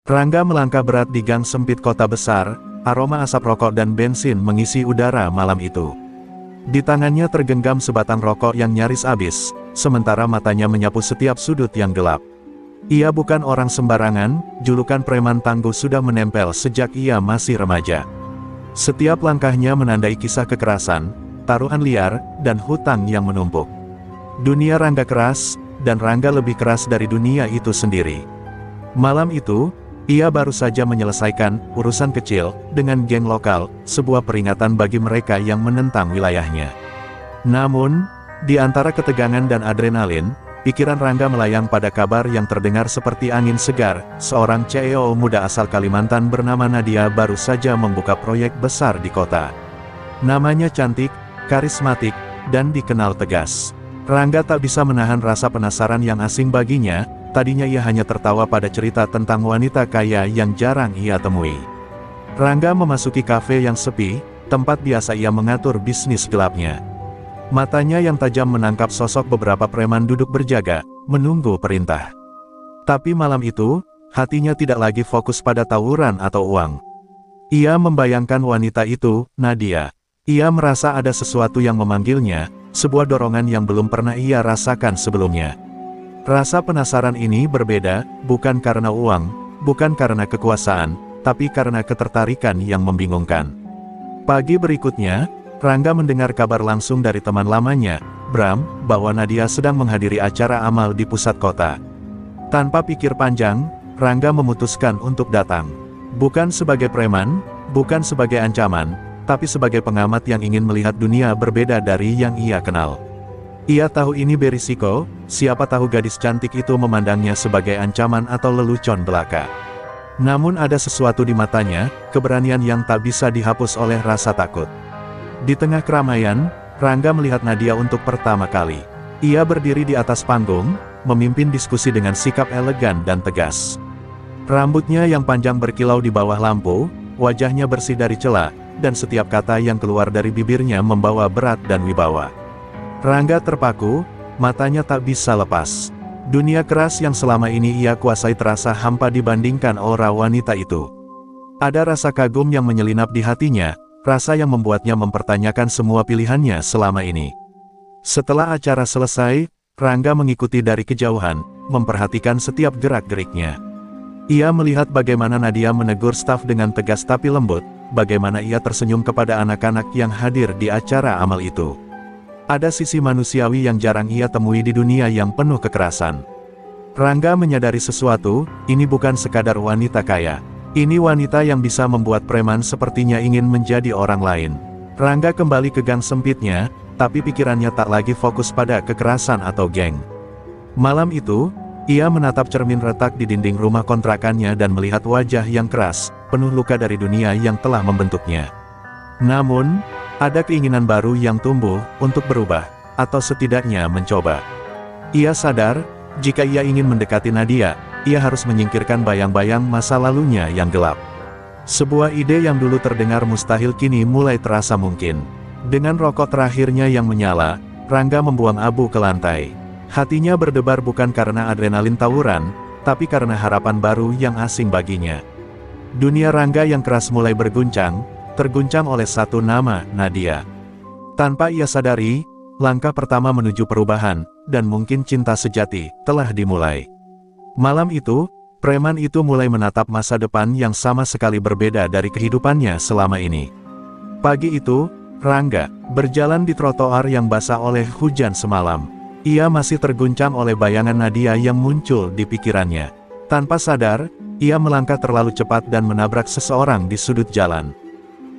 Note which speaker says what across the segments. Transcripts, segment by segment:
Speaker 1: Rangga melangkah berat di gang sempit kota besar, aroma asap rokok dan bensin mengisi udara malam itu. Di tangannya tergenggam sebatang rokok yang nyaris habis, sementara matanya menyapu setiap sudut yang gelap. Ia bukan orang sembarangan, julukan preman tangguh sudah menempel sejak ia masih remaja. Setiap langkahnya menandai kisah kekerasan, taruhan liar, dan hutang yang menumpuk. Dunia Rangga keras, dan Rangga lebih keras dari dunia itu sendiri. Malam itu, ia baru saja menyelesaikan urusan kecil dengan geng lokal, sebuah peringatan bagi mereka yang menentang wilayahnya. Namun, di antara ketegangan dan adrenalin, pikiran Rangga melayang pada kabar yang terdengar seperti angin segar. Seorang CEO muda asal Kalimantan bernama Nadia baru saja membuka proyek besar di kota. Namanya cantik, karismatik, dan dikenal tegas. Rangga tak bisa menahan rasa penasaran yang asing baginya. Tadinya ia hanya tertawa pada cerita tentang wanita kaya yang jarang ia temui. Rangga memasuki kafe yang sepi, tempat biasa ia mengatur bisnis gelapnya. Matanya yang tajam menangkap sosok beberapa preman duduk berjaga, menunggu perintah. Tapi malam itu, hatinya tidak lagi fokus pada tawuran atau uang. Ia membayangkan wanita itu, Nadia. Ia merasa ada sesuatu yang memanggilnya, sebuah dorongan yang belum pernah ia rasakan sebelumnya. Rasa penasaran ini berbeda, bukan karena uang, bukan karena kekuasaan, tapi karena ketertarikan yang membingungkan. Pagi berikutnya, Rangga mendengar kabar langsung dari teman lamanya, Bram, bahwa Nadia sedang menghadiri acara amal di pusat kota. Tanpa pikir panjang, Rangga memutuskan untuk datang. Bukan sebagai preman, bukan sebagai ancaman, tapi sebagai pengamat yang ingin melihat dunia berbeda dari yang ia kenal. Ia tahu ini berisiko, siapa tahu gadis cantik itu memandangnya sebagai ancaman atau lelucon belaka. Namun ada sesuatu di matanya, keberanian yang tak bisa dihapus oleh rasa takut. Di tengah keramaian, Rangga melihat Nadia untuk pertama kali. Ia berdiri di atas panggung, memimpin diskusi dengan sikap elegan dan tegas. Rambutnya yang panjang berkilau di bawah lampu, wajahnya bersih dari celah, dan setiap kata yang keluar dari bibirnya membawa berat dan wibawa. Rangga terpaku, matanya tak bisa lepas. Dunia keras yang selama ini ia kuasai terasa hampa dibandingkan aura wanita itu. Ada rasa kagum yang menyelinap di hatinya, rasa yang membuatnya mempertanyakan semua pilihannya selama ini. Setelah acara selesai, Rangga mengikuti dari kejauhan, memperhatikan setiap gerak-geriknya. Ia melihat bagaimana Nadia menegur staf dengan tegas tapi lembut, bagaimana ia tersenyum kepada anak-anak yang hadir di acara amal itu. Ada sisi manusiawi yang jarang ia temui di dunia yang penuh kekerasan. Rangga menyadari sesuatu, ini bukan sekadar wanita kaya. Ini wanita yang bisa membuat preman sepertinya ingin menjadi orang lain. Rangga kembali ke gang sempitnya, tapi pikirannya tak lagi fokus pada kekerasan atau geng. Malam itu, ia menatap cermin retak di dinding rumah kontrakannya dan melihat wajah yang keras, penuh luka dari dunia yang telah membentuknya. Namun, ada keinginan baru yang tumbuh untuk berubah, atau setidaknya mencoba. Ia sadar, jika ia ingin mendekati Nadia, ia harus menyingkirkan bayang-bayang masa lalunya yang gelap. Sebuah ide yang dulu terdengar mustahil kini mulai terasa mungkin. Dengan rokok terakhirnya yang menyala, Rangga membuang abu ke lantai. Hatinya berdebar bukan karena adrenalin tawuran, tapi karena harapan baru yang asing baginya. Dunia Rangga yang keras mulai berguncang, terguncang oleh satu nama, Nadia. Tanpa ia sadari, langkah pertama menuju perubahan, dan mungkin cinta sejati, telah dimulai. Malam itu, preman itu mulai menatap masa depan yang sama sekali berbeda dari kehidupannya selama ini. Pagi itu, Rangga berjalan di trotoar yang basah oleh hujan semalam. Ia masih terguncang oleh bayangan Nadia yang muncul di pikirannya. Tanpa sadar, ia melangkah terlalu cepat dan menabrak seseorang di sudut jalan.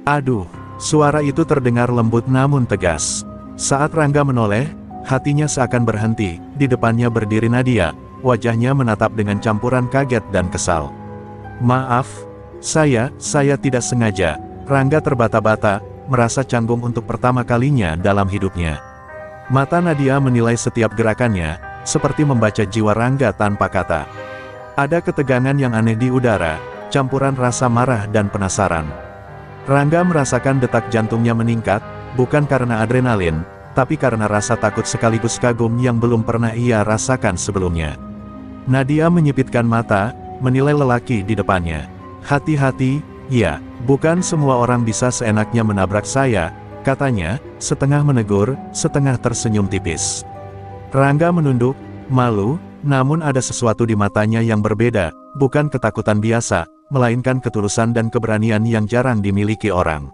Speaker 1: Aduh, suara itu terdengar lembut namun tegas. Saat Rangga menoleh, hatinya seakan berhenti. Di depannya berdiri Nadia, wajahnya menatap dengan campuran kaget dan kesal. Maaf, saya tidak sengaja. Rangga terbata-bata, merasa canggung untuk pertama kalinya dalam hidupnya. Mata Nadia menilai setiap gerakannya, seperti membaca jiwa Rangga tanpa kata. Ada ketegangan yang aneh di udara, campuran rasa marah dan penasaran. Rangga merasakan detak jantungnya meningkat, bukan karena adrenalin, tapi karena rasa takut sekaligus kagum yang belum pernah ia rasakan sebelumnya. Nadia menyipitkan mata, menilai lelaki di depannya. Hati-hati, ya, bukan semua orang bisa seenaknya menabrak saya, katanya, setengah menegur, setengah tersenyum tipis. Rangga menunduk, malu, namun ada sesuatu di matanya yang berbeda, bukan ketakutan biasa, melainkan ketulusan dan keberanian yang jarang dimiliki orang.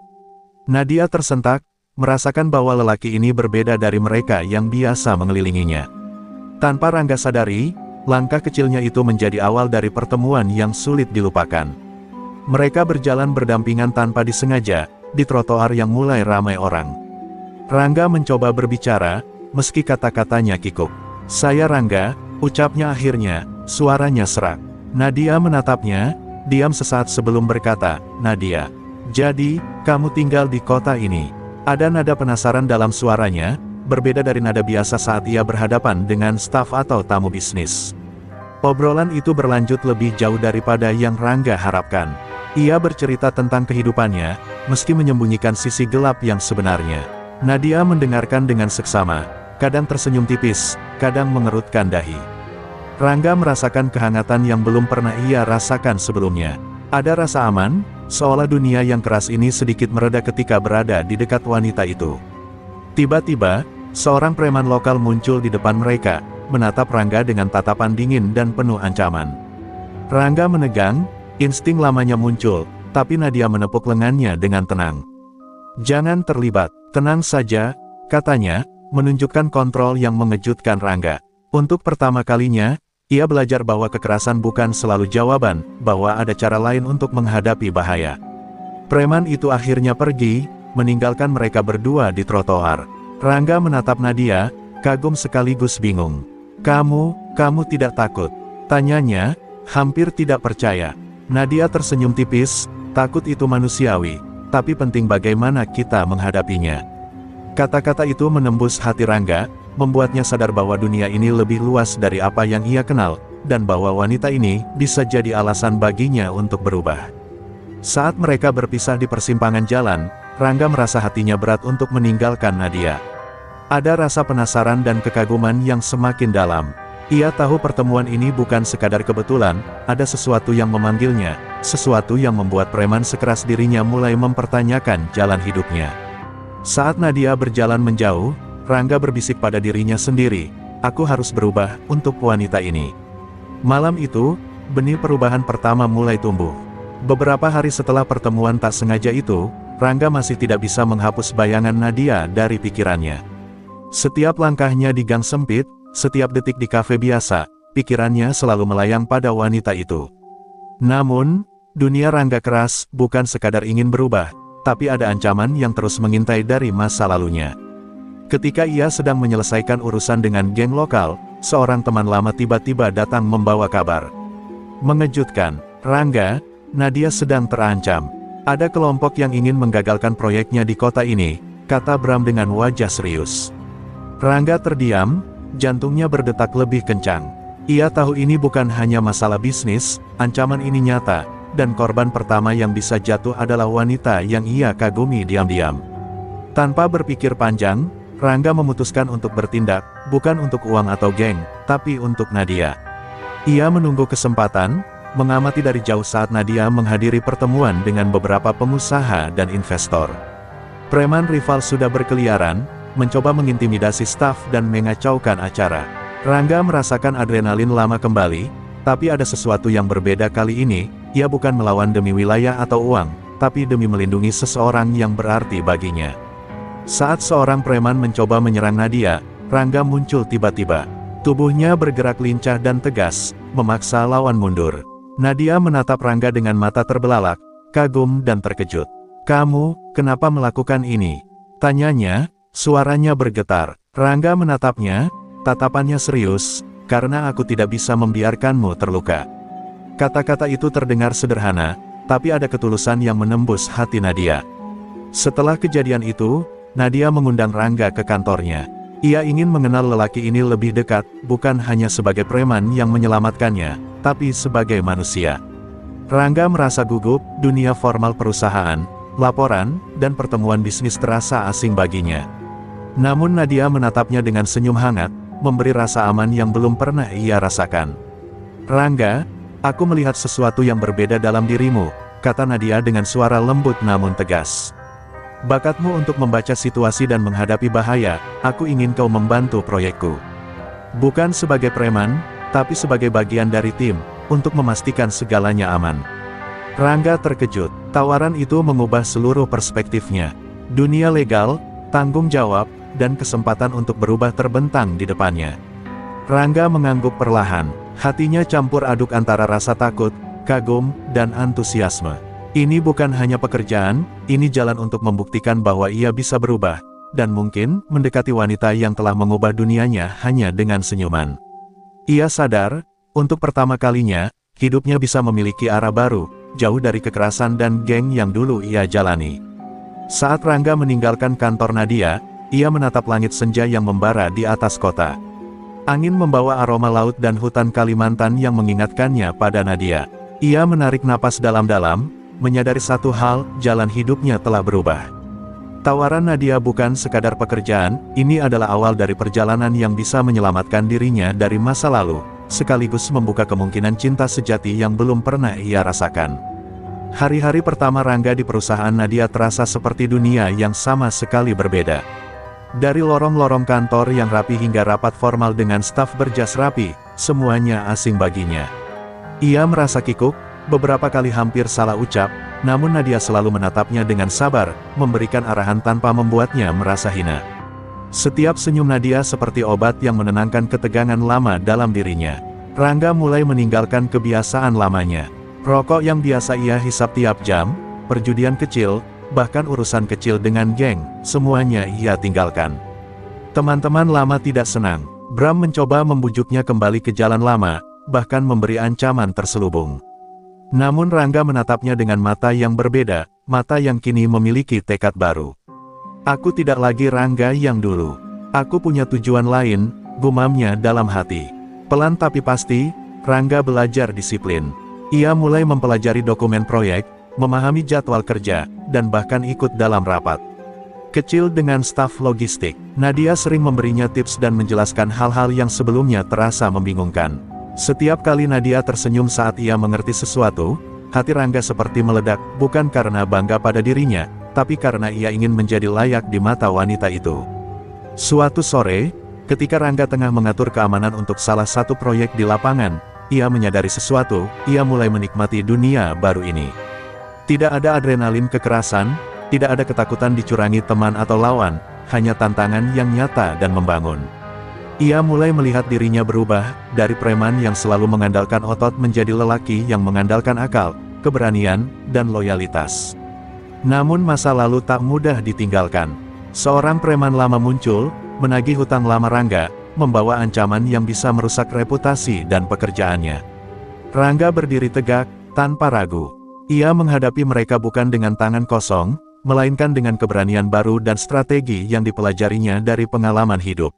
Speaker 1: Nadia tersentak, merasakan bahwa lelaki ini berbeda dari mereka yang biasa mengelilinginya. Tanpa Rangga sadari, langkah kecilnya itu menjadi awal dari pertemuan yang sulit dilupakan. Mereka berjalan berdampingan tanpa disengaja, di trotoar yang mulai ramai orang. Rangga mencoba berbicara, meski kata-katanya kikuk. "Saya Rangga," ucapnya akhirnya, suaranya serak. Nadia menatapnya, diam sesaat sebelum berkata, "Nadia, jadi, kamu tinggal di kota ini?" Ada nada penasaran dalam suaranya, berbeda dari nada biasa saat ia berhadapan dengan staf atau tamu bisnis. Obrolan itu berlanjut lebih jauh daripada yang Rangga harapkan. Ia bercerita tentang kehidupannya, meski menyembunyikan sisi gelap yang sebenarnya. Nadia mendengarkan dengan seksama, kadang tersenyum tipis, kadang mengerutkan dahi. Rangga merasakan kehangatan yang belum pernah ia rasakan sebelumnya. Ada rasa aman, seolah dunia yang keras ini sedikit mereda ketika berada di dekat wanita itu. Tiba-tiba, seorang preman lokal muncul di depan mereka, menatap Rangga dengan tatapan dingin dan penuh ancaman. Rangga menegang, insting lamanya muncul, tapi Nadia menepuk lengannya dengan tenang. "Jangan terlibat, tenang saja," katanya, menunjukkan kontrol yang mengejutkan Rangga. Untuk pertama kalinya, ia belajar bahwa kekerasan bukan selalu jawaban, bahwa ada cara lain untuk menghadapi bahaya. Preman itu akhirnya pergi, meninggalkan mereka berdua di trotoar. Rangga menatap Nadia, kagum sekaligus bingung. Kamu tidak takut?" tanyanya, hampir tidak percaya. Nadia tersenyum tipis, "Takut itu manusiawi, tapi penting bagaimana kita menghadapinya." Kata-kata itu menembus hati Rangga, membuatnya sadar bahwa dunia ini lebih luas dari apa yang ia kenal, dan bahwa wanita ini bisa jadi alasan baginya untuk berubah. Saat mereka berpisah di persimpangan jalan, Rangga merasa hatinya berat untuk meninggalkan Nadia. Ada rasa penasaran dan kekaguman yang semakin dalam. Ia tahu pertemuan ini bukan sekadar kebetulan, ada sesuatu yang memanggilnya, sesuatu yang membuat preman sekeras dirinya mulai mempertanyakan jalan hidupnya. Saat Nadia berjalan menjauh, Rangga berbisik pada dirinya sendiri, "Aku harus berubah untuk wanita ini." Malam itu, benih perubahan pertama mulai tumbuh. Beberapa hari setelah pertemuan tak sengaja itu, Rangga masih tidak bisa menghapus bayangan Nadia dari pikirannya. Setiap langkahnya di gang sempit, setiap detik di kafe biasa, pikirannya selalu melayang pada wanita itu. Namun, dunia Rangga keras bukan sekadar ingin berubah, tapi ada ancaman yang terus mengintai dari masa lalunya. Ketika ia sedang menyelesaikan urusan dengan geng lokal, seorang teman lama tiba-tiba datang membawa kabar mengejutkan. "Rangga, Nadia sedang terancam. Ada kelompok yang ingin menggagalkan proyeknya di kota ini," kata Bram dengan wajah serius. Rangga terdiam, jantungnya berdetak lebih kencang. Ia tahu ini bukan hanya masalah bisnis, ancaman ini nyata, dan korban pertama yang bisa jatuh adalah wanita yang ia kagumi diam-diam. Tanpa berpikir panjang, Rangga memutuskan untuk bertindak, bukan untuk uang atau geng, tapi untuk Nadia. Ia menunggu kesempatan, mengamati dari jauh saat Nadia menghadiri pertemuan dengan beberapa pengusaha dan investor. Preman rival sudah berkeliaran, mencoba mengintimidasi staf dan mengacaukan acara. Rangga merasakan adrenalin lama kembali, tapi ada sesuatu yang berbeda kali ini, ia bukan melawan demi wilayah atau uang, tapi demi melindungi seseorang yang berarti baginya. Saat seorang preman mencoba menyerang Nadia, Rangga muncul tiba-tiba. Tubuhnya bergerak lincah dan tegas, memaksa lawan mundur. Nadia menatap Rangga dengan mata terbelalak, kagum dan terkejut. "Kamu, kenapa melakukan ini?" tanyanya, suaranya bergetar. Rangga menatapnya, tatapannya serius, "Karena aku tidak bisa membiarkanmu terluka." Kata-kata itu terdengar sederhana, tapi ada ketulusan yang menembus hati Nadia. Setelah kejadian itu, Nadia mengundang Rangga ke kantornya. Ia ingin mengenal lelaki ini lebih dekat, bukan hanya sebagai preman yang menyelamatkannya, tapi sebagai manusia. Rangga merasa gugup, dunia formal perusahaan, laporan, dan pertemuan bisnis terasa asing baginya. Namun Nadia menatapnya dengan senyum hangat, memberi rasa aman yang belum pernah ia rasakan. "Rangga, Aku melihat sesuatu yang berbeda dalam dirimu, kata Nadia dengan suara lembut namun tegas. Bakatmu untuk membaca situasi dan menghadapi bahaya, aku ingin kau membantu proyekku. Bukan sebagai preman, tapi sebagai bagian dari tim, untuk memastikan segalanya aman. Rangga terkejut, tawaran itu mengubah seluruh perspektifnya. Dunia legal, tanggung jawab, dan kesempatan untuk berubah terbentang di depannya. Rangga mengangguk perlahan, hatinya campur aduk antara rasa takut, kagum, dan antusiasme. Ini bukan hanya pekerjaan, ini jalan untuk membuktikan bahwa ia bisa berubah, dan mungkin mendekati wanita yang telah mengubah dunianya hanya dengan senyuman. Ia sadar, untuk pertama kalinya, hidupnya bisa memiliki arah baru, jauh dari kekerasan dan geng yang dulu ia jalani. Saat Rangga meninggalkan kantor Nadia, ia menatap langit senja yang membara di atas kota. Angin membawa aroma laut dan hutan Kalimantan yang mengingatkannya pada Nadia. Ia menarik napas dalam-dalam, menyadari satu hal, jalan hidupnya telah berubah. Tawaran Nadia bukan sekadar pekerjaan, ini adalah awal dari perjalanan yang bisa menyelamatkan dirinya dari masa lalu, sekaligus membuka kemungkinan cinta sejati yang belum pernah ia rasakan. Hari-hari pertama Rangga di perusahaan Nadia terasa seperti dunia yang sama sekali berbeda. Dari lorong-lorong kantor yang rapi hingga rapat formal dengan staf berjas rapi, semuanya asing baginya. Ia merasa kikuk, beberapa kali hampir salah ucap, namun Nadia selalu menatapnya dengan sabar, memberikan arahan tanpa membuatnya merasa hina. Setiap senyum Nadia seperti obat yang menenangkan ketegangan lama dalam dirinya. Rangga mulai meninggalkan kebiasaan lamanya. Rokok yang biasa ia hisap tiap jam, perjudian kecil, bahkan urusan kecil dengan geng, semuanya ia tinggalkan. Teman-teman lama tidak senang. Bram mencoba membujuknya kembali ke jalan lama, bahkan memberi ancaman terselubung. Namun Rangga menatapnya dengan mata yang berbeda, mata yang kini memiliki tekad baru. Aku tidak lagi Rangga yang dulu. Aku punya tujuan lain, gumamnya dalam hati. Pelan tapi pasti, Rangga belajar disiplin. Ia mulai mempelajari dokumen proyek, memahami jadwal kerja, dan bahkan ikut dalam rapat kecil dengan staf logistik. Nadia sering memberinya tips dan menjelaskan hal-hal yang sebelumnya terasa membingungkan. Setiap kali Nadia tersenyum saat ia mengerti sesuatu, hati Rangga seperti meledak, bukan karena bangga pada dirinya, tapi karena ia ingin menjadi layak di mata wanita itu. Suatu sore, ketika Rangga tengah mengatur keamanan untuk salah satu proyek di lapangan, ia menyadari sesuatu, ia mulai menikmati dunia baru ini. Tidak ada adrenalin kekerasan, tidak ada ketakutan dicurangi teman atau lawan, hanya tantangan yang nyata dan membangun. Ia mulai melihat dirinya berubah, dari preman yang selalu mengandalkan otot menjadi lelaki yang mengandalkan akal, keberanian, dan loyalitas. Namun masa lalu tak mudah ditinggalkan. Seorang preman lama muncul, menagih hutang lama Rangga, membawa ancaman yang bisa merusak reputasi dan pekerjaannya. Rangga berdiri tegak, tanpa ragu. Ia menghadapi mereka bukan dengan tangan kosong, melainkan dengan keberanian baru dan strategi yang dipelajarinya dari pengalaman hidup.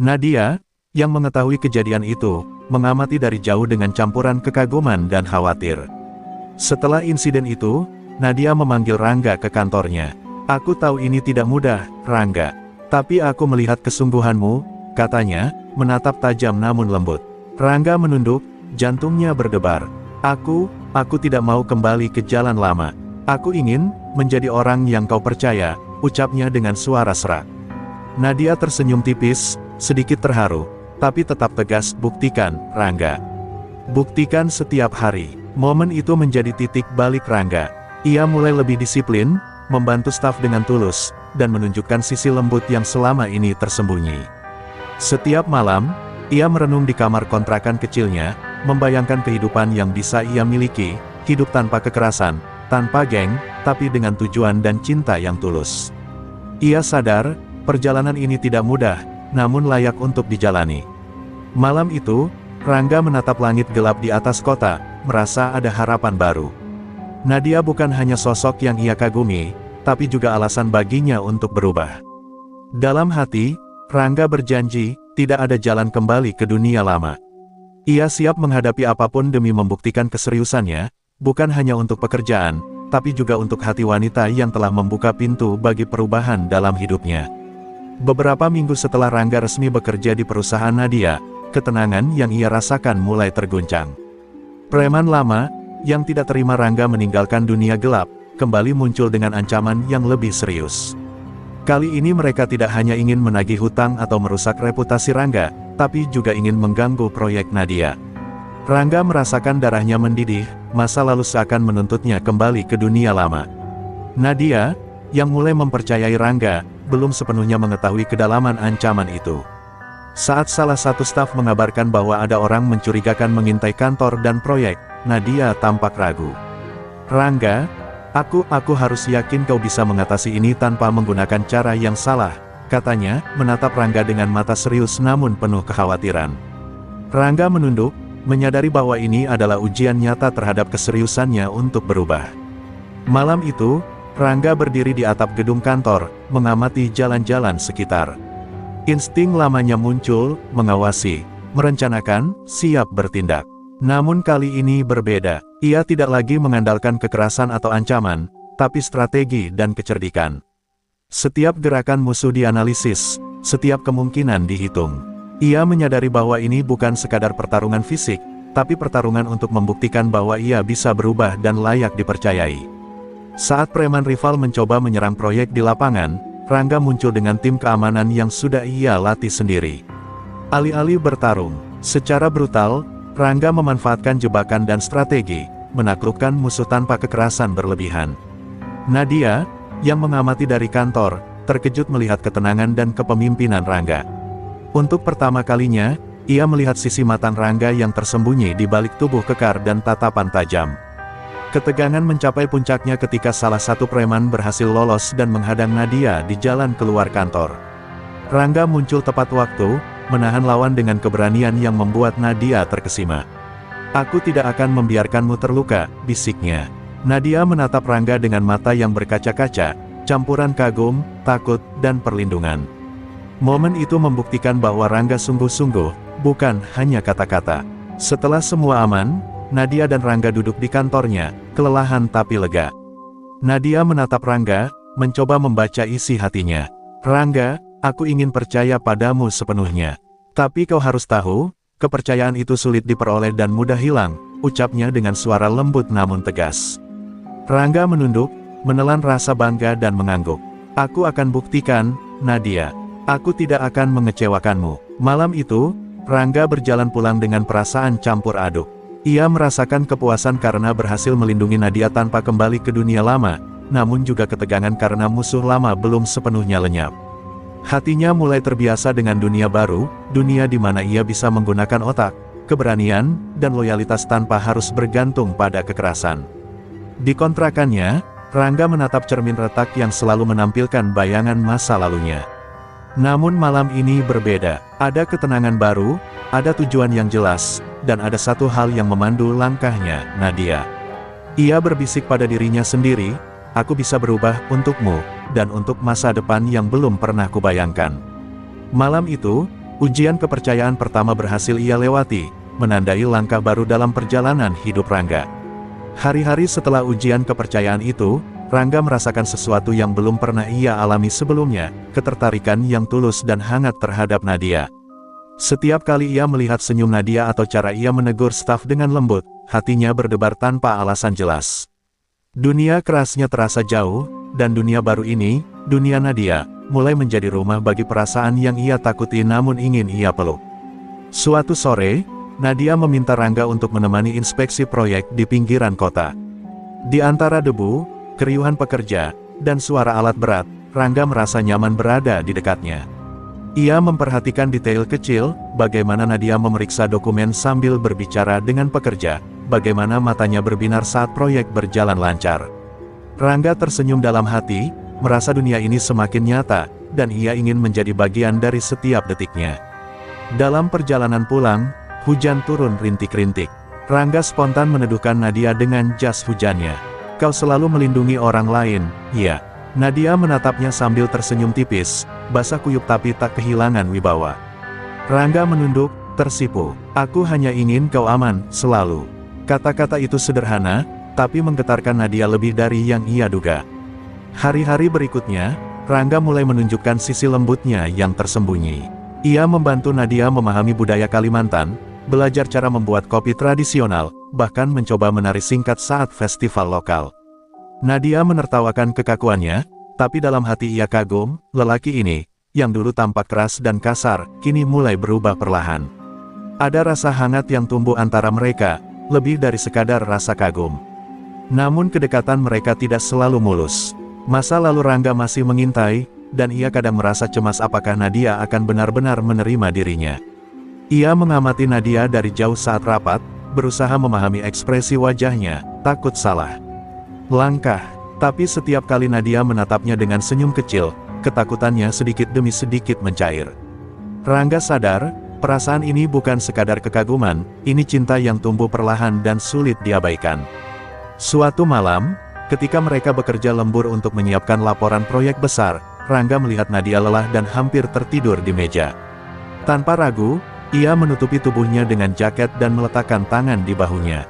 Speaker 1: Nadia, yang mengetahui kejadian itu, mengamati dari jauh dengan campuran kekaguman dan khawatir. Setelah insiden itu, Nadia memanggil Rangga ke kantornya. Aku tahu ini tidak mudah, Rangga. Tapi aku melihat kesungguhanmu, katanya, menatap tajam namun lembut. Rangga menunduk, jantungnya berdebar. Aku tidak mau kembali ke jalan lama. Aku ingin menjadi orang yang kau percaya, ucapnya dengan suara serak. Nadia tersenyum tipis, sedikit terharu, tapi tetap tegas, buktikan, Rangga. Buktikan setiap hari. Momen itu menjadi titik balik Rangga. Ia mulai lebih disiplin, membantu staf dengan tulus, dan menunjukkan sisi lembut yang selama ini tersembunyi. Setiap malam, ia merenung di kamar kontrakan kecilnya, membayangkan kehidupan yang bisa ia miliki, hidup tanpa kekerasan, tanpa geng, tapi dengan tujuan dan cinta yang tulus. Ia sadar, perjalanan ini tidak mudah, namun layak untuk dijalani. Malam itu, Rangga menatap langit gelap di atas kota, merasa ada harapan baru. Nadia bukan hanya sosok yang ia kagumi, tapi juga alasan baginya untuk berubah. Dalam hati, Rangga berjanji, tidak ada jalan kembali ke dunia lama. Ia siap menghadapi apapun demi membuktikan keseriusannya, bukan hanya untuk pekerjaan, tapi juga untuk hati wanita yang telah membuka pintu bagi perubahan dalam hidupnya. Beberapa minggu setelah Rangga resmi bekerja di perusahaan Nadia, ketenangan yang ia rasakan mulai terguncang. Preman lama, yang tidak terima Rangga meninggalkan dunia gelap, kembali muncul dengan ancaman yang lebih serius. Kali ini mereka tidak hanya ingin menagih hutang atau merusak reputasi Rangga, tapi juga ingin mengganggu proyek Nadia. Rangga merasakan darahnya mendidih, masa lalu seakan menuntutnya kembali ke dunia lama. Nadia, yang mulai mempercayai Rangga, belum sepenuhnya mengetahui kedalaman ancaman itu. Saat salah satu staf mengabarkan bahwa ada orang mencurigakan mengintai kantor dan proyek, Nadia tampak ragu. "Rangga, aku harus yakin kau bisa mengatasi ini tanpa menggunakan cara yang salah," katanya, menatap Rangga dengan mata serius namun penuh kekhawatiran. Rangga menunduk, menyadari bahwa ini adalah ujian nyata terhadap keseriusannya untuk berubah. Malam itu, Rangga berdiri di atap gedung kantor, mengamati jalan-jalan sekitar. Insting lamanya muncul, mengawasi, merencanakan, siap bertindak. Namun kali ini berbeda, ia tidak lagi mengandalkan kekerasan atau ancaman, tapi strategi dan kecerdikan. Setiap gerakan musuh dianalisis, setiap kemungkinan dihitung. Ia menyadari bahwa ini bukan sekadar pertarungan fisik, tapi pertarungan untuk membuktikan bahwa ia bisa berubah dan layak dipercayai. Saat preman rival mencoba menyerang proyek di lapangan, Rangga muncul dengan tim keamanan yang sudah ia latih sendiri. Alih-alih bertarung secara brutal, Rangga memanfaatkan jebakan dan strategi, menaklukkan musuh tanpa kekerasan berlebihan. Nadia, yang mengamati dari kantor, terkejut melihat ketenangan dan kepemimpinan Rangga. Untuk pertama kalinya, ia melihat sisi mata Rangga yang tersembunyi di balik tubuh kekar dan tatapan tajam. Ketegangan mencapai puncaknya ketika salah satu preman berhasil lolos dan menghadang Nadia di jalan keluar kantor. Rangga muncul tepat waktu, menahan lawan dengan keberanian yang membuat Nadia terkesima. "Aku tidak akan membiarkanmu terluka," bisiknya. Nadia menatap Rangga dengan mata yang berkaca-kaca, campuran kagum, takut, dan perlindungan. Momen itu membuktikan bahwa Rangga sungguh-sungguh, bukan hanya kata-kata. Setelah semua aman, Nadia dan Rangga duduk di kantornya, kelelahan tapi lega. Nadia menatap Rangga, mencoba membaca isi hatinya. "Rangga, aku ingin percaya padamu sepenuhnya. Tapi kau harus tahu, kepercayaan itu sulit diperoleh dan mudah hilang," ucapnya dengan suara lembut namun tegas. Rangga menunduk, menelan rasa bangga dan mengangguk. "Aku akan buktikan, Nadia. Aku tidak akan mengecewakanmu." Malam itu, Rangga berjalan pulang dengan perasaan campur aduk. Ia merasakan kepuasan karena berhasil melindungi Nadia tanpa kembali ke dunia lama, namun juga ketegangan karena musuh lama belum sepenuhnya lenyap. Hatinya mulai terbiasa dengan dunia baru, dunia di mana ia bisa menggunakan otak, keberanian, dan loyalitas tanpa harus bergantung pada kekerasan. Di kontrakannya, Rangga menatap cermin retak yang selalu menampilkan bayangan masa lalunya. Namun malam ini berbeda. Ada ketenangan baru, ada tujuan yang jelas, dan ada satu hal yang memandu langkahnya, Nadia. Ia berbisik pada dirinya sendiri, "Aku bisa berubah untukmu, dan untuk masa depan yang belum pernah kubayangkan." Malam itu, ujian kepercayaan pertama berhasil ia lewati, menandai langkah baru dalam perjalanan hidup Rangga. Hari-hari setelah ujian kepercayaan itu, Rangga merasakan sesuatu yang belum pernah ia alami sebelumnya, ketertarikan yang tulus dan hangat terhadap Nadia. Setiap kali ia melihat senyum Nadia atau cara ia menegur staf dengan lembut, hatinya berdebar tanpa alasan jelas. Dunia kerasnya terasa jauh, dan dunia baru ini, dunia Nadia, mulai menjadi rumah bagi perasaan yang ia takuti namun ingin ia peluk. Suatu sore, Nadia meminta Rangga untuk menemani inspeksi proyek di pinggiran kota. Di antara debu, keriuhan pekerja, dan suara alat berat, Rangga merasa nyaman berada di dekatnya. Ia memperhatikan detail kecil, bagaimana Nadia memeriksa dokumen sambil berbicara dengan pekerja, bagaimana matanya berbinar saat proyek berjalan lancar. Rangga tersenyum dalam hati, merasa dunia ini semakin nyata, dan ia ingin menjadi bagian dari setiap detiknya. Dalam perjalanan pulang, hujan turun rintik-rintik. Rangga spontan meneduhkan Nadia dengan jas hujannya. "Kau selalu melindungi orang lain, ya?" Nadia menatapnya sambil tersenyum tipis, basah kuyup tapi tak kehilangan wibawa. Rangga menunduk, tersipu. "Aku hanya ingin kau aman, selalu." Kata-kata itu sederhana, tapi menggetarkan Nadia lebih dari yang ia duga. Hari-hari berikutnya, Rangga mulai menunjukkan sisi lembutnya yang tersembunyi. Ia membantu Nadia memahami budaya Kalimantan, belajar cara membuat kopi tradisional, bahkan mencoba menari singkat saat festival lokal. Nadia menertawakan kekakuannya, tapi dalam hati ia kagum, lelaki ini, yang dulu tampak keras dan kasar, kini mulai berubah perlahan. Ada rasa hangat yang tumbuh antara mereka, lebih dari sekadar rasa kagum. Namun kedekatan mereka tidak selalu mulus. Masa lalu Rangga masih mengintai, dan ia kadang merasa cemas apakah Nadia akan benar-benar menerima dirinya. Ia mengamati Nadia dari jauh saat rapat, berusaha memahami ekspresi wajahnya, takut salah langkah. Tapi setiap kali Nadia menatapnya dengan senyum kecil, ketakutannya sedikit demi sedikit mencair. Rangga sadar, perasaan ini bukan sekadar kekaguman, ini cinta yang tumbuh perlahan dan sulit diabaikan. Suatu malam, ketika mereka bekerja lembur untuk menyiapkan laporan proyek besar, Rangga melihat Nadia lelah dan hampir tertidur di meja. Tanpa ragu, ia menutupi tubuhnya dengan jaket dan meletakkan tangan di bahunya.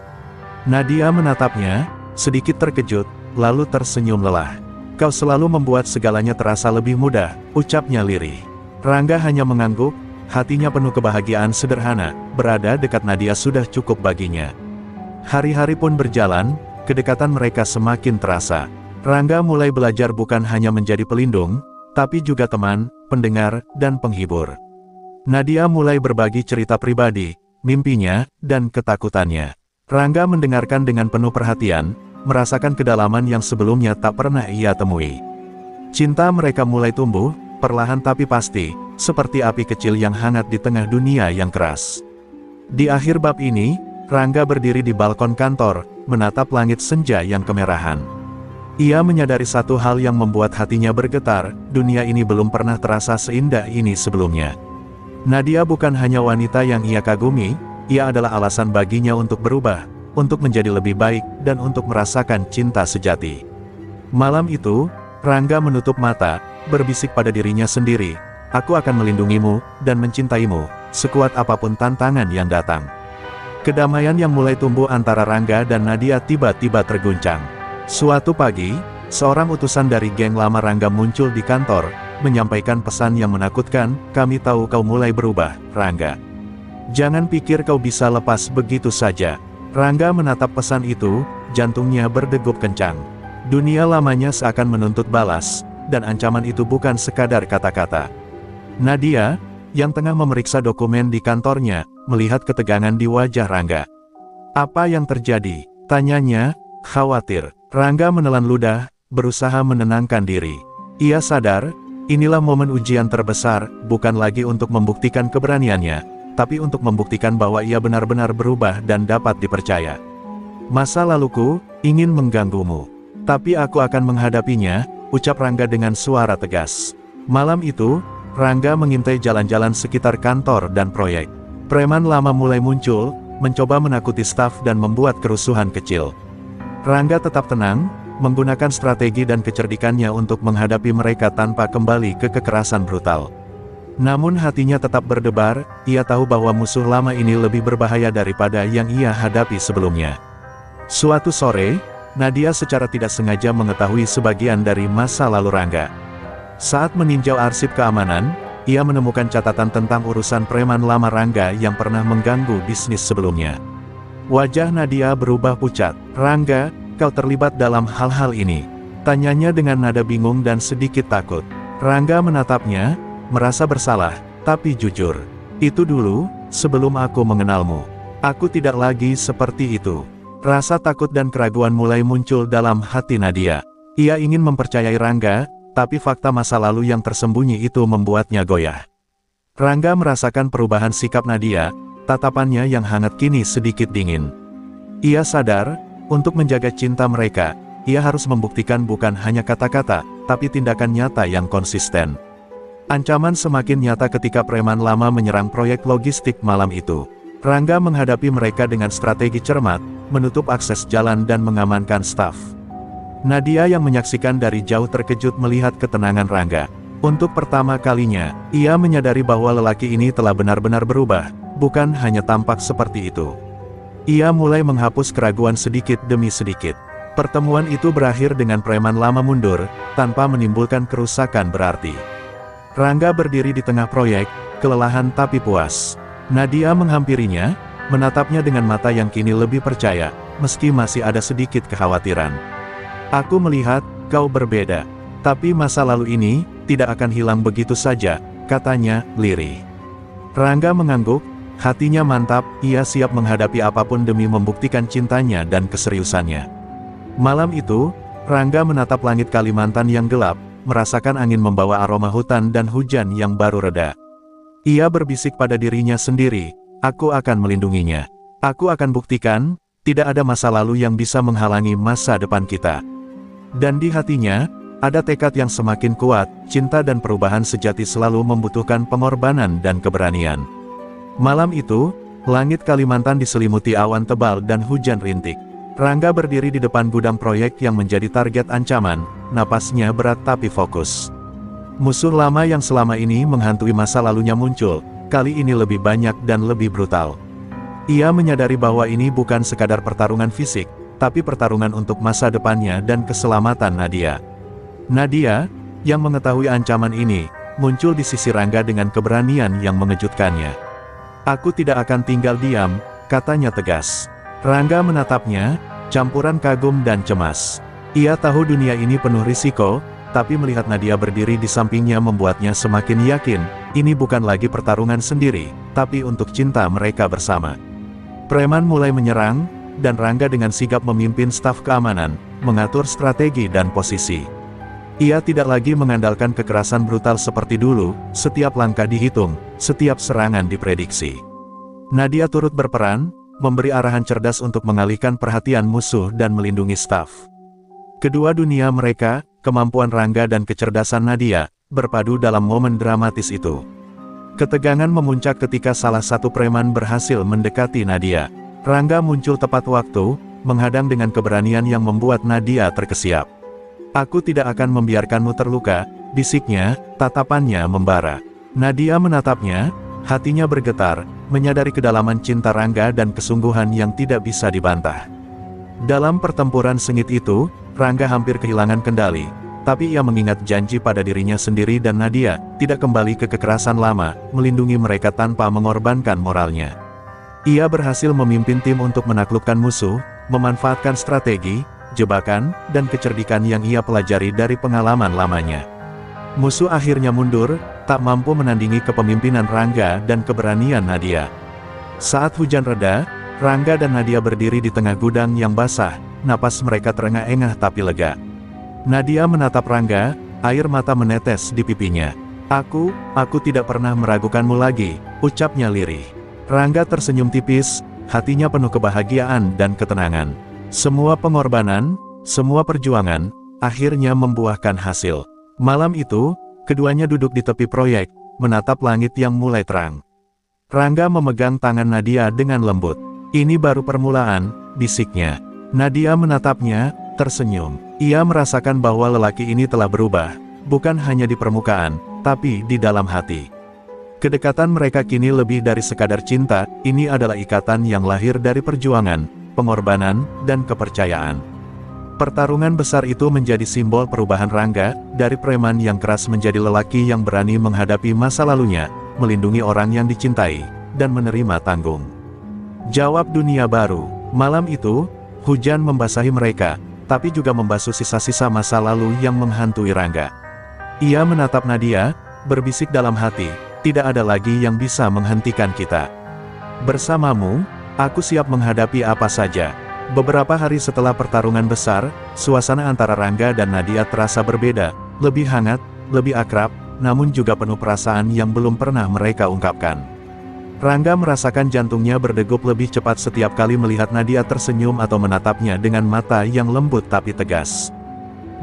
Speaker 1: Nadia menatapnya, sedikit terkejut, lalu tersenyum lelah. "Kau selalu membuat segalanya terasa lebih mudah," ucapnya lirih. Rangga hanya mengangguk, hatinya penuh kebahagiaan sederhana, berada dekat Nadia sudah cukup baginya. Hari-hari pun berjalan, kedekatan mereka semakin terasa. Rangga mulai belajar bukan hanya menjadi pelindung, tapi juga teman, pendengar, dan penghibur. Nadia mulai berbagi cerita pribadi, mimpinya, dan ketakutannya. Rangga mendengarkan dengan penuh perhatian, merasakan kedalaman yang sebelumnya tak pernah ia temui. Cinta mereka mulai tumbuh, perlahan tapi pasti, seperti api kecil yang hangat di tengah dunia yang keras. Di akhir bab ini, Rangga berdiri di balkon kantor, menatap langit senja yang kemerahan. Ia menyadari satu hal yang membuat hatinya bergetar, dunia ini belum pernah terasa seindah ini sebelumnya. Nadia bukan hanya wanita yang ia kagumi, ia adalah alasan baginya untuk berubah, untuk menjadi lebih baik, dan untuk merasakan cinta sejati. Malam itu, Rangga menutup mata, berbisik pada dirinya sendiri, "Aku akan melindungimu, dan mencintaimu, sekuat apapun tantangan yang datang." Kedamaian yang mulai tumbuh antara Rangga dan Nadia tiba-tiba terguncang. Suatu pagi, seorang utusan dari geng lama Rangga muncul di kantor, menyampaikan pesan yang menakutkan, "Kami tahu kau mulai berubah, Rangga. Jangan pikir kau bisa lepas begitu saja." Rangga menatap pesan itu, jantungnya berdegup kencang. Dunia lamanya seakan menuntut balas, dan ancaman itu bukan sekadar kata-kata. Nadia, yang tengah memeriksa dokumen di kantornya, melihat ketegangan di wajah Rangga. "Apa yang terjadi?" tanyanya, khawatir. Rangga menelan ludah, berusaha menenangkan diri. Ia sadar, inilah momen ujian terbesar, bukan lagi untuk membuktikan keberaniannya, tapi untuk membuktikan bahwa ia benar-benar berubah dan dapat dipercaya. "Masa laluku ingin mengganggumu, tapi aku akan menghadapinya," ucap Rangga dengan suara tegas. Malam itu, Rangga mengintai jalan-jalan sekitar kantor dan proyek. Preman lama mulai muncul, mencoba menakuti staf dan membuat kerusuhan kecil. Rangga tetap tenang, menggunakan strategi dan kecerdikannya untuk menghadapi mereka tanpa kembali ke kekerasan brutal. Namun hatinya tetap berdebar, ia tahu bahwa musuh lama ini lebih berbahaya daripada yang ia hadapi sebelumnya. Suatu sore, Nadia secara tidak sengaja mengetahui sebagian dari masa lalu Rangga. Saat meninjau arsip keamanan, ia menemukan catatan tentang urusan preman lama Rangga yang pernah mengganggu bisnis sebelumnya. Wajah Nadia berubah pucat. "Rangga, kau terlibat dalam hal-hal ini?" tanyanya dengan nada bingung dan sedikit takut. Rangga menatapnya, merasa bersalah, tapi jujur. "Itu dulu, sebelum aku mengenalmu. Aku tidak lagi seperti itu." Rasa takut dan keraguan mulai muncul dalam hati Nadia. Ia ingin mempercayai Rangga, tapi fakta masa lalu yang tersembunyi itu membuatnya goyah. Rangga merasakan perubahan sikap Nadia, tatapannya yang hangat kini sedikit dingin. Ia sadar, untuk menjaga cinta mereka, ia harus membuktikan bukan hanya kata-kata, tapi tindakan nyata yang konsisten. Ancaman semakin nyata ketika preman lama menyerang proyek logistik malam itu. Rangga menghadapi mereka dengan strategi cermat, menutup akses jalan dan mengamankan staf. Nadia yang menyaksikan dari jauh terkejut melihat ketenangan Rangga. Untuk pertama kalinya, ia menyadari bahwa lelaki ini telah benar-benar berubah, bukan hanya tampak seperti itu. Ia mulai menghapus keraguan sedikit demi sedikit. Pertemuan itu berakhir dengan preman lama mundur, tanpa menimbulkan kerusakan berarti. Rangga berdiri di tengah proyek, kelelahan tapi puas. Nadia menghampirinya, menatapnya dengan mata yang kini lebih percaya, meski masih ada sedikit kekhawatiran. Aku melihat, kau berbeda. Tapi masa lalu ini, tidak akan hilang begitu saja, katanya, lirih. Rangga mengangguk, hatinya mantap, ia siap menghadapi apapun demi membuktikan cintanya dan keseriusannya. Malam itu, Rangga menatap langit Kalimantan yang gelap, merasakan angin membawa aroma hutan dan hujan yang baru reda. Ia berbisik pada dirinya sendiri, aku akan melindunginya. Aku akan buktikan, tidak ada masa lalu yang bisa menghalangi masa depan kita. Dan di hatinya, ada tekad yang semakin kuat, cinta dan perubahan sejati selalu membutuhkan pengorbanan dan keberanian. Malam itu, langit Kalimantan diselimuti awan tebal dan hujan rintik. Rangga berdiri di depan gudang proyek yang menjadi target ancaman, napasnya berat tapi fokus. Musuh lama yang selama ini menghantui masa lalunya muncul, kali ini lebih banyak dan lebih brutal. Ia menyadari bahwa ini bukan sekadar pertarungan fisik, tapi pertarungan untuk masa depannya dan keselamatan Nadia. Nadia, yang mengetahui ancaman ini, muncul di sisi Rangga dengan keberanian yang mengejutkannya. Aku tidak akan tinggal diam, katanya tegas. Rangga menatapnya, campuran kagum dan cemas. Ia tahu dunia ini penuh risiko, tapi melihat Nadia berdiri di sampingnya membuatnya semakin yakin, ini bukan lagi pertarungan sendiri, tapi untuk cinta mereka bersama. Preman mulai menyerang, dan Rangga dengan sigap memimpin staf keamanan, mengatur strategi dan posisi. Ia tidak lagi mengandalkan kekerasan brutal seperti dulu, setiap langkah dihitung, setiap serangan diprediksi. Nadia turut berperan, memberi arahan cerdas untuk mengalihkan perhatian musuh dan melindungi staf. Kedua dunia mereka, kemampuan Rangga dan kecerdasan Nadia, berpadu dalam momen dramatis itu. Ketegangan memuncak ketika salah satu preman berhasil mendekati Nadia. Rangga muncul tepat waktu, menghadang dengan keberanian yang membuat Nadia terkesiap. Aku tidak akan membiarkanmu terluka, bisiknya, tatapannya membara. Nadia menatapnya, hatinya bergetar, menyadari kedalaman cinta Rangga dan kesungguhan yang tidak bisa dibantah. Dalam pertempuran sengit itu, Rangga hampir kehilangan kendali, tapi ia mengingat janji pada dirinya sendiri dan Nadia, tidak kembali ke kekerasan lama, melindungi mereka tanpa mengorbankan moralnya. Ia berhasil memimpin tim untuk menaklukkan musuh, memanfaatkan strategi, jebakan, dan kecerdikan yang ia pelajari dari pengalaman lamanya. Musuh akhirnya mundur, tak mampu menandingi kepemimpinan Rangga dan keberanian Nadia. Saat hujan reda, Rangga dan Nadia berdiri di tengah gudang yang basah, napas mereka terengah-engah tapi lega. Nadia menatap Rangga, air mata menetes di pipinya. Aku tidak pernah meragukanmu lagi, ucapnya lirih. Rangga tersenyum tipis, hatinya penuh kebahagiaan dan ketenangan. Semua pengorbanan, semua perjuangan, akhirnya membuahkan hasil. Malam itu, keduanya duduk di tepi proyek, menatap langit yang mulai terang. Rangga memegang tangan Nadia dengan lembut. Ini baru permulaan, bisiknya. Nadia menatapnya, tersenyum. Ia merasakan bahwa lelaki ini telah berubah, bukan hanya di permukaan, tapi di dalam hati. Kedekatan mereka kini lebih dari sekadar cinta, ini adalah ikatan yang lahir dari perjuangan, pengorbanan, dan kepercayaan. Pertarungan besar itu menjadi simbol perubahan Rangga, dari preman yang keras menjadi lelaki yang berani menghadapi masa lalunya, melindungi orang yang dicintai, dan menerima tanggung jawab dunia baru. Malam itu, hujan membasahi mereka, tapi juga membasuh sisa-sisa masa lalu yang menghantui Rangga. Ia menatap Nadia, berbisik dalam hati, tidak ada lagi yang bisa menghentikan kita. Bersamamu, aku siap menghadapi apa saja. Beberapa hari setelah pertarungan besar, suasana antara Rangga dan Nadia terasa berbeda, lebih hangat, lebih akrab, namun juga penuh perasaan yang belum pernah mereka ungkapkan. Rangga merasakan jantungnya berdegup lebih cepat setiap kali melihat Nadia tersenyum atau menatapnya dengan mata yang lembut tapi tegas.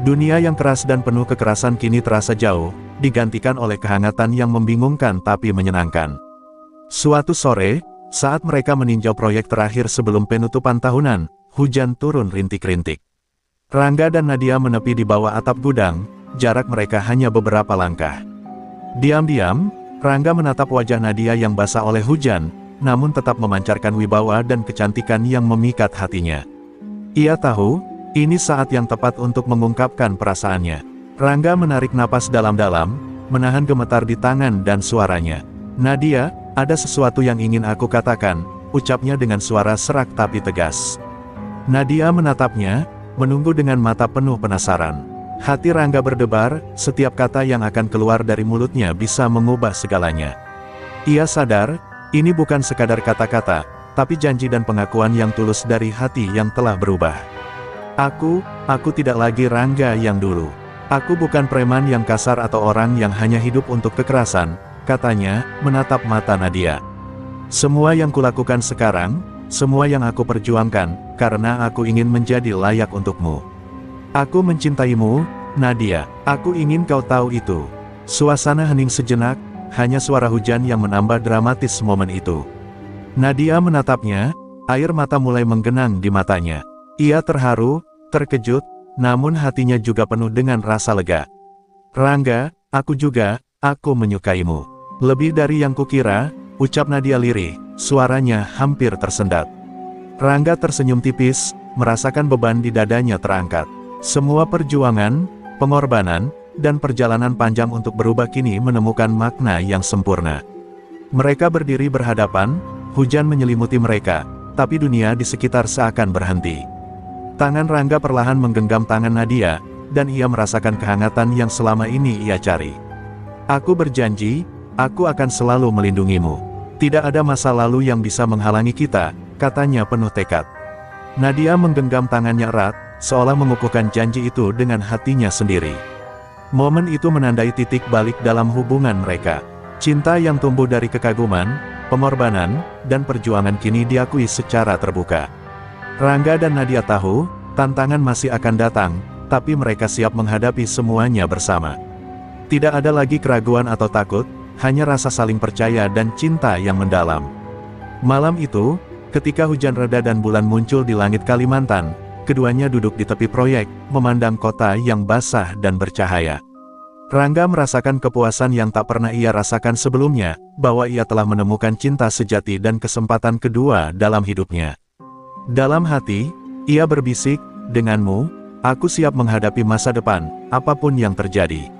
Speaker 1: Dunia yang keras dan penuh kekerasan kini terasa jauh, digantikan oleh kehangatan yang membingungkan tapi menyenangkan. Suatu sore, saat mereka meninjau proyek terakhir sebelum penutupan tahunan, hujan turun rintik-rintik. Rangga dan Nadia menepi di bawah atap gudang, jarak mereka hanya beberapa langkah. Diam-diam, Rangga menatap wajah Nadia yang basah oleh hujan, namun tetap memancarkan wibawa dan kecantikan yang memikat hatinya. Ia tahu, ini saat yang tepat untuk mengungkapkan perasaannya. Rangga menarik napas dalam-dalam, menahan gemetar di tangan dan suaranya. Nadia, ada sesuatu yang ingin aku katakan, ucapnya dengan suara serak tapi tegas. Nadia menatapnya, menunggu dengan mata penuh penasaran. Hati Rangga berdebar, setiap kata yang akan keluar dari mulutnya bisa mengubah segalanya. Ia sadar, ini bukan sekadar kata-kata, tapi janji dan pengakuan yang tulus dari hati yang telah berubah. Aku tidak lagi Rangga yang dulu. Aku bukan preman yang kasar atau orang yang hanya hidup untuk kekerasan, katanya, menatap mata Nadia. Semua yang kulakukan sekarang, semua yang aku perjuangkan, karena aku ingin menjadi layak untukmu. Aku mencintaimu, Nadia. Aku ingin kau tahu itu. Suasana hening sejenak, hanya suara hujan yang menambah dramatis momen itu. Nadia menatapnya, air mata mulai menggenang di matanya. Ia terharu, terkejut, namun hatinya juga penuh dengan rasa lega. Rangga, aku menyukaimu. Lebih dari yang kukira, ucap Nadia lirih, suaranya hampir tersendat. Rangga tersenyum tipis, merasakan beban di dadanya terangkat. Semua perjuangan, pengorbanan, dan perjalanan panjang untuk berubah kini menemukan makna yang sempurna. Mereka berdiri berhadapan, hujan menyelimuti mereka, tapi dunia di sekitar seakan berhenti. Tangan Rangga perlahan menggenggam tangan Nadia, dan ia merasakan kehangatan yang selama ini ia cari. Aku berjanji, aku akan selalu melindungimu. Tidak ada masa lalu yang bisa menghalangi kita, katanya penuh tekad. Nadia menggenggam tangannya erat, seolah mengukuhkan janji itu dengan hatinya sendiri. Momen itu menandai titik balik dalam hubungan mereka. Cinta yang tumbuh dari kekaguman, pengorbanan, dan perjuangan kini diakui secara terbuka. Rangga dan Nadia tahu, tantangan masih akan datang, tapi mereka siap menghadapi semuanya bersama. Tidak ada lagi keraguan atau takut, hanya rasa saling percaya dan cinta yang mendalam. Malam itu, ketika hujan reda dan bulan muncul di langit Kalimantan, keduanya duduk di tepi proyek, memandang kota yang basah dan bercahaya. Rangga merasakan kepuasan yang tak pernah ia rasakan sebelumnya, bahwa ia telah menemukan cinta sejati dan kesempatan kedua dalam hidupnya. Dalam hati, ia berbisik, denganmu, aku siap menghadapi masa depan, apapun yang terjadi.